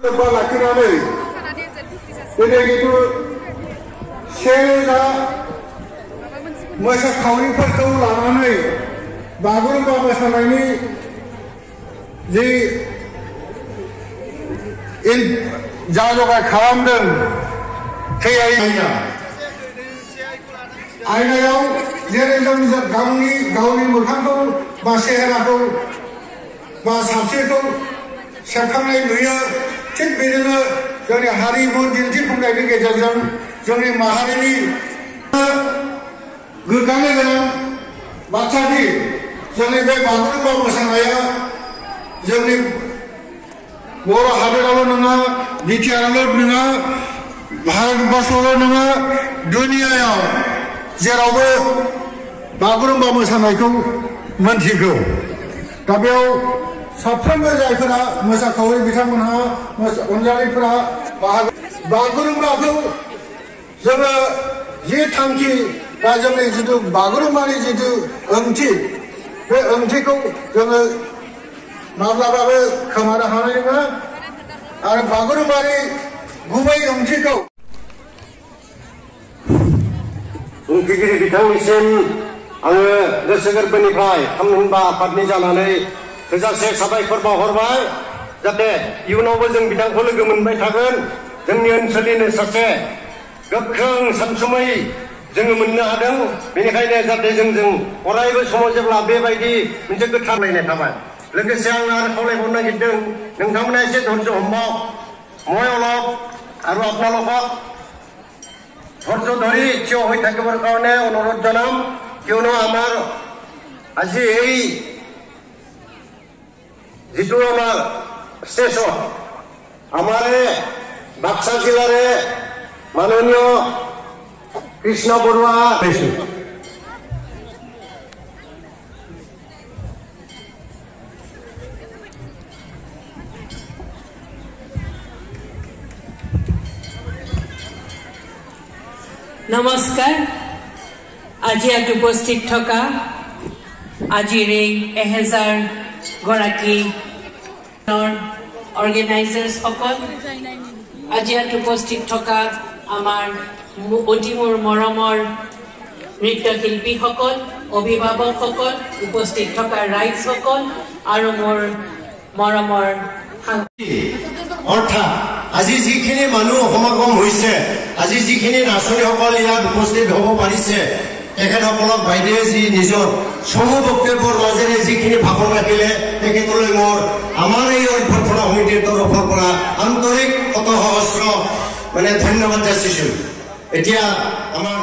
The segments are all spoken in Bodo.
लोब्बा लाखिनानै दिनै जिथु सेरोजा मोसाखावरिफोरखौ लानानै बागुरुम्बा मोसानायनि जि जा जगार खालामदों बे आयनायाव जेरै जों गावनि मोखांखौ बा सेहेराखौ बा सावस्रिखौ सेबखांनाय नुयो थिग बिदिनो जोंनि हारिमु दिन्थिफुंनायनि गेजेरजों जोंनि माहारिनि गोग्गानो गोनां बाथ्रानि जोंनि बे बागुरुम्बा मोसानाया जोंनि बर' हादरावल' नङा बिटिआरआवल' नङा भारतबर्षआवल' नङा दुनियायाव जेरावबो बागुरुम्बा मोसानायखौ मोनथिगौ दा बेयाव साफ्रोमबो जायफोरा मोसाखावरि बिथांमोनहा अनजालिफोरा बागुरुम्बाखौ जोङो जि थांखि बा जोंनि जिथु बागुरुम्बानि जिथु ओंथि बे ओंथिखौ जोङो माब्लाबाबो खोमानो हानाय नङा आरो बागुरुम्बानि गुबै ओंथिखौ बुंथिगिरि बिथांनिसिम आङो गोसो गोरबोनिफ्राय थामहिनबा आफादनि जानानै थोजासे साबायखर बावहरबाय जाहाथे इयुनावबो जों बिथांखौ लोगो मोनबाय थागोन जोंनि ओनसोलनिनो सासे गोख्रों सानसुमै जोङो मोननो हादों बेनिखायनो जाहाथे जों अरायबो समाव जेब्ला बेबायदि मोनसे गोथार लायनाय थाबाय लोगोसे आं आरो खावलायबावनो नागिरदों नोंथांमोना एसे धৈर्य हमाव মই অলপ আৰু আপোনালোকক ধৈৰ্য ধৰি থিয় হৈ থাকিবৰ কাৰণে অনুৰোধ জনাম কিয়নো আমাৰ আজি এই যিটো আমাৰ ষ্টেচন আমাৰ বাক্সা জিলাৰে মাননীয় কৃষ্ণ বৰুৱা নমস্কাৰ আজি ইয়াত উপস্থিত থকা আজিৰ এই 1000 গৰাকী অৰ্গেনাইজাৰ্ছ সকল আজি ইয়াত উপস্থিত থকা আমাৰ অতি মোৰ মৰমৰ নৃত্যশিল্পীসকল অভিভাৱকসকল উপস্থিত থকা ৰাইজসকল আৰু মোৰ মৰমৰ অৰ্থাৎ আজি যিখিনি মানুহ সমাগম হৈছে আজি যিখিনি নাচনীসকল ইয়াত উপস্থিত হ'ব পাৰিছে তেখেতসকলক বাইদেৱে যি নিজৰ চমু বক্তব্যৰ মাজেৰে যিখিনি ভাষণ ৰাখিলে তেখেতলৈ মোৰ আমাৰ এই অভ্যৰ্থনা সমিতিৰ তৰফৰ পৰা আন্তৰিক শত সহস্ৰ ধন্যবাদ যাচিছোঁ এতিয়া আমাৰ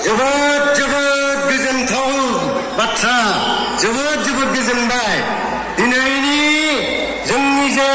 जोबोद जोबोद गोजोनथाव बाथ्रा जोबोद जोबोद गोजोनबाय दिनैनि जोंनि जे